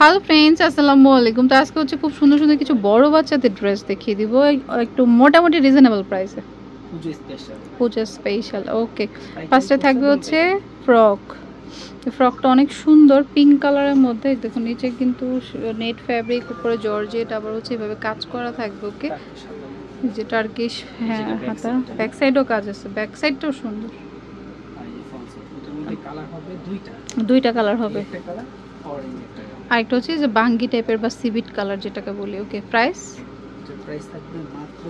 Hello friends, আসসালামু আলাইকুম। তো আজকে হচ্ছে খুব সুন্দর সুন্দর কিছু বড় বাচ্চাদের ড্রেস দেখিয়ে দিব একটু মোটামুটি রিজনেবল প্রাইসে, পূজা স্পেশাল। ওকে, ফার্স্টে থাকবে হচ্ছে ফ্রক। ফ্রকটা অনেক সুন্দর, পিঙ্ক কালারের মধ্যে। দেখুন নিচে কিন্তু নেট ফ্যাব্রিক, উপরে জর্জেট, আবার হচ্ছে এভাবে কাজ করা থাকবে। ওকে, যে টার্কিশ, হ্যাঁ হাতা, ব্যাক সাইডও কাজ আছে, ব্যাক সাইডটাও সুন্দর। দুইটা কালার হবে, আরেকটা হচ্ছে যে বাঙ্গি টাইপের বা সিভিট কালার যেটাকে বলি। ওকে, প্রাইস থাকবে মাত্র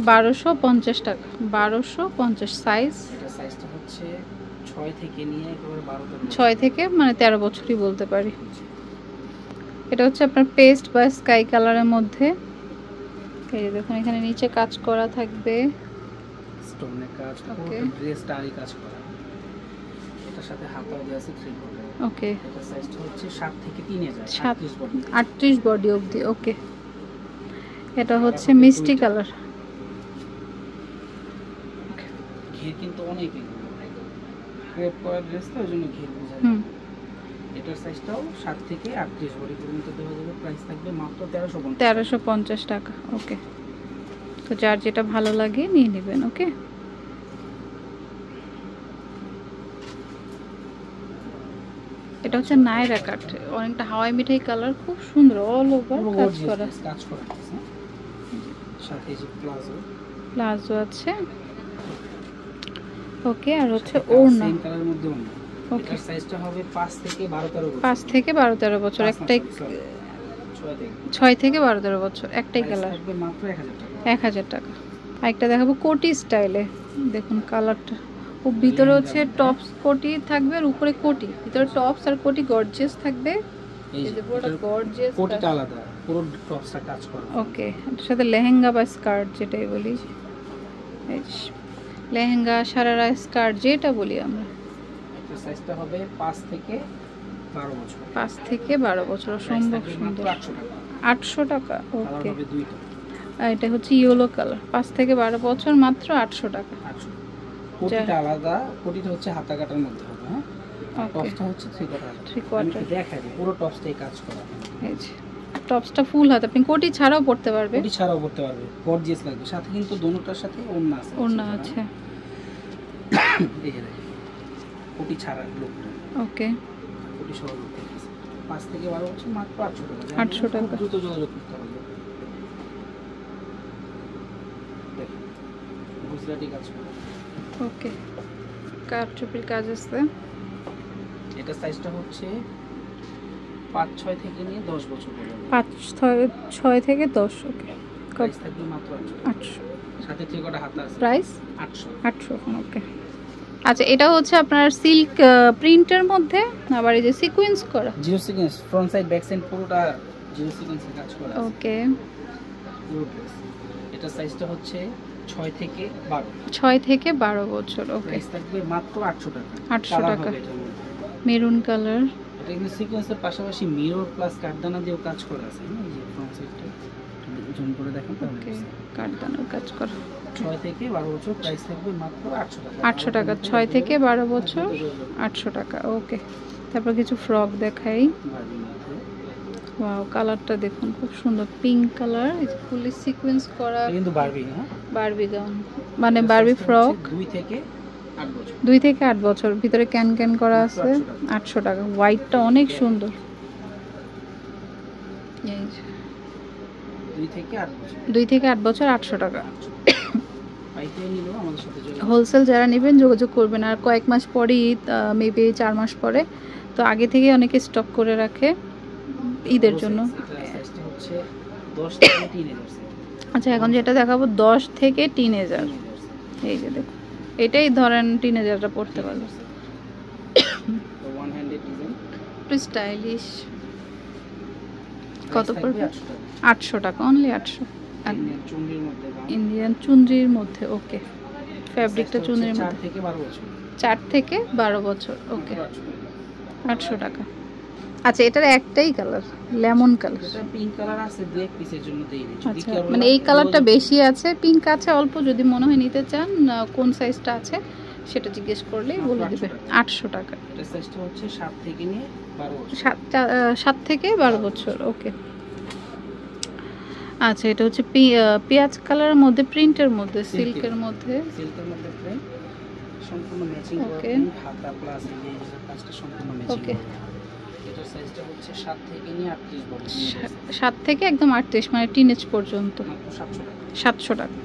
1250 টাকা। 1250। সাইজটা হচ্ছে 6 থেকে নিয়ে একেবারে 12 6 থেকে মানে 13 বছরই বলতে পারি। এটা হচ্ছে আপনার পেস্ট বা স্কাই কালারের মধ্যে। এই যে দেখুন এখানে নিচে কাজ করা থাকবে, স্টোনের কাজ, পুরো ড্রেসটা আরই কাজ করা। এটার সাথে হাতাও দেওয়া আছে 3 বডি। ওকে, এটা সাইজটা হচ্ছে 7 থেকে 3000, 38 বডি অবধি। ওকে, এটা হচ্ছে মিষ্টি কালার। ঘের কিন্তু অনেক ক্রেপ করা ড্রেস, তো ওই জন্য ঘের বোঝা যায়। এটার সাইজটাও 7 থেকে 38 বডি পর্যন্ত দেওয়া যাবে। প্রাইস থাকবে মাত্র 1350 টাকা। ওকে, তো যার যেটা ভালো লাগে নিয়ে নেবেন। ওকে, এটা হচ্ছে নায়রা কাট, অনেকটা হাওয়াই মিঠাই কালার, খুব সুন্দর, অল ওভার কাজ করা। সাথে যে প্লাজো আছে। ওকে, আর হচ্ছে ওড়না সেম কালারের মধ্যে ওড়না। ওকে, সাইজটা হবে 5 থেকে 12-13 বছর। 5 থেকে 12-13 বছর, একটাই 6 থেকে 12-13 বছর, একটাই কালার। থাকবে মাত্র 1000 টাকা। 1000 টাকা। আরেকটা দেখাবো কোটি স্টাইলে। দেখুন কালারটা, ও ভিতরে হচ্ছে টপস কোটি থাকবে আর উপরে কোটি, ভিতরে টপস আর কোটি গর্জিয়াস থাকবে। এই যে পুরোটা গর্জিয়াস, কোটিটা আলাদা, পুরো টপসটা কাজ করা। ওকে, এর সাথে লেহেঙ্গা বা স্কার্ট যেটাই বলি, এই লেহেঙ্গা, সারারা, স্কার্ট যেটা বলি আমরা। এটা সাইজটা হবে 5 থেকে 12 বছর। 5 থেকে 12 বছর, অসম্ভব সুন্দর। 800 টাকা। ওকে, আর এটা হচ্ছে ইয়েলো কালার, 5 থেকে 12 বছর, মাত্র 800 টাকা। কোটিটা আলাদা, কোটিটা হচ্ছে হাতা কাটার মধ্যে হবে। হ্যাঁ, টপসটা হচ্ছে 3 কোয়ার্টার। দেখাই দিই, পুরো টপসটাই কাজ করা। এই যে টপসটা ফুল হাত, আপনি কোটি ছাড়াও পড়তে পারবেন। কোটি ছাড়াও পড়তে পারবে, গর্জিয়াস লাগবে। সাথে কিন্তু দোনোটার সাথে ওড়না আছে। ওড়না আছে, এই যে কোটি ছাড়া লুকটা। ওকে, কোটি সহ লুক আছে। 5 থেকে 12 বছর, মাত্র 800 টাকা। 800 টাকা। দ্রুত যোগাযোগ করতে হবে। দেখুন গুজরাটি কাজ করা। ওকে, কারচুপির কাজ আছে। এটা সাইজটা হচ্ছে 5-6 থেকে নিয়ে 10 বছর পর্যন্ত। 5-6 থেকে 10। ওকে, প্রাইস থাকবে মাত্র 800। সাথে ত্রিকোটা হাতা আছে। প্রাইস 800। ওকে, আচ্ছা এটা হচ্ছে আপনার সিল্ক প্রিন্টের মধ্যে, আবার এই যে সিকোয়েন্স করা, zero sequence, front side back side পুরোটা জিরো সিকোয়েন্সে কাজ করা আছে। ওকে, পুরো ড্রেস। এটা সাইজটা হচ্ছে 6 থেকে 12। 6 থেকে 12 বছর। ওকে, প্রাইস থাকবে মাত্র 800 টাকা। 800 টাকা। Maroon colour. এটা কিন্তু সিকোয়েন্সের পাশাপাশি মিরর প্লাস কাঠদানা দিয়েও কাজ করা আছে। এই যে ফ্রন্ট সাইডটা জুম করে দেখেন তাহলে। ওকে, কাঠদানার কাজ করা। 6 থেকে 12 বছর, প্রাইস থাকবে মাত্র 800 টাকা। 800 টাকা, 6 থেকে 12 বছর, 800 টাকা। ওকে, তারপর কিছু ফ্রক দেখাই। ওয়াও, কালারটা দেখুন খুব সুন্দর, পিঙ্ক কালার, এই যে ফুলি সিকোয়েন্স করা। কিন্তু বারবি, হ্যাঁ বারবি গাউন, মানে বারবি ফ্রক। 2 থেকে 8 বছর। 2 থেকে 8 বছর, ভিতরে ক্যান ক্যান করা আছে। 800 টাকা। হোয়াইটটা অনেক সুন্দর। এই যে 2 থেকে 8 বছর। 2 থেকে 8 বছর, 800 টাকা। পাইকারি নিলেও আমাদের সাথে যোগাযোগ। হোলসেল যারা নেবেন যোগাযোগ করবেন। আর কয়েক মাস পরেই, মেবি 4 মাস পরে, তো আগে থেকে অনেকে স্টক করে রাখে ঈদের জন্য। সাইজটা হচ্ছে 10 থেকে 3000। আচ্ছা, এখন যেটা দেখাবো 10 থেকে 3000। এই যে দেখুন, এটাই ধরেন 3000টা পড়তে পারবে। One handed design, stylish. কত পড়বে? 800 টাকা, অনলি 800। চুনরির মধ্যে, ইন্ডিয়ান চুনরির মধ্যে। ওকে, ফ্যাব্রিকটা চুনরির মধ্যে। 4 থেকে 12 বছর। 4 থেকে 12 বছর। ওকে, 800 টাকা। আচ্ছা, এটার একটাই কালার, লেমন কালার। এটা পিঙ্ক কালার আছে, ব্ল্যাক পিসের জন্য দেই দিচ্ছি। আচ্ছা, মানে এই কালারটা বেশি আছে, পিঙ্ক আছে অল্প। যদি মনে হয় নিতে চান, কোন সাইজটা আছে সেটা জিজ্ঞেস করলেই বলে দেবে। 800 টাকা। এটা সাইজটা হচ্ছে 7 থেকে নিয়ে 12 বছর। 7 থেকে 12 বছর। ওকে। আচ্ছা, এটা হচ্ছে পেঁয়াজ কালারের মধ্যে, প্রিন্টের মধ্যে, সিল্কের মধ্যে প্রিন্ট সম্পূর্ণ ম্যাচিং করা। হাতা প্লাস এই যে কাজটা সম্পূর্ণ ম্যাচিং। ওকে। এটার সাইজটা হচ্ছে 7 থেকে নিয়ে 38 বড়। 7 থেকে একদম 38 মানে টিনেজ পর্যন্ত। মাত্র 700 টাকা। 700 টাকা।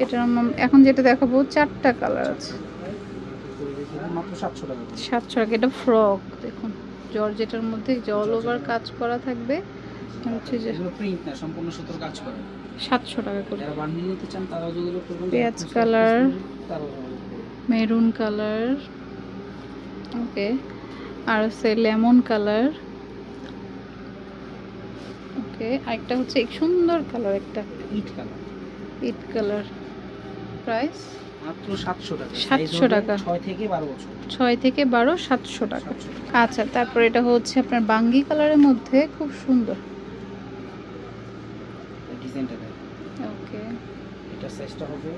এটার এখন যেটা দেখাবো 4টা কালার আছে। মাত্র 700 টাকা। 700 টাকা। এটা ফ্রক দেখুন, জর্জেটের মধ্যে অল ওভার কাজ করা থাকবে। হচ্ছে যে এগুলো প্রিন্ট না, সম্পূর্ণ সুতোর কাজ করা। 700 টাকা করে। যারা বান্ডিল নিতে চান তারাও যোগাযোগ করবেন। পেঁয়াজ কালার, তারাও মেরুন কালার, ওকে, আর আছে লেমন কালার, ওকে, আরেকটা হচ্ছে এক সুন্দর কালার, একটা ইট কালার। ইট কালার। প্রাইস মাত্র 700 টাকা। 700 টাকা। 6 থেকে 12 বছর। 6 থেকে 12, 700 টাকা। আচ্ছা, তারপর এটা হচ্ছে আপনার বাঙ্গি কালারের মধ্যে, খুব সুন্দর ডিজাইনটা দেখেন। ওকে। এটা সাইজটা হবে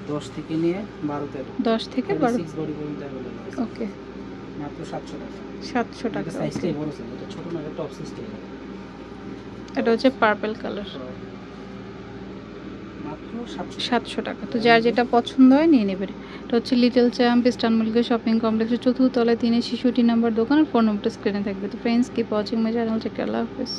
10 থেকে নিয়ে 12 13। 10 থেকে 12 6 বডি পর্যন্ত अवेलेबल আছে। ওকে। মাত্র 700 টাকা। 700 টাকা। এটা সাইজটাই বড় সাইজ, এটা ছোট না, এটা টপ সাইজটাই। এটা হচ্ছে পার্পল কালার। মাত্র 700 টাকা। তো যার যেটা পছন্দ হয় নিয়ে নেবেন। এটা হচ্ছে little champ eastern Mallika shopping কমপ্লেক্সের 4th তলায় 3 66 নাম্বার দোকান। আর ফোন নম্বরটা স্ক্রিনে থাকবে। তো friends, keep watching my channel. Take care, আল্লাহ হাফেজ।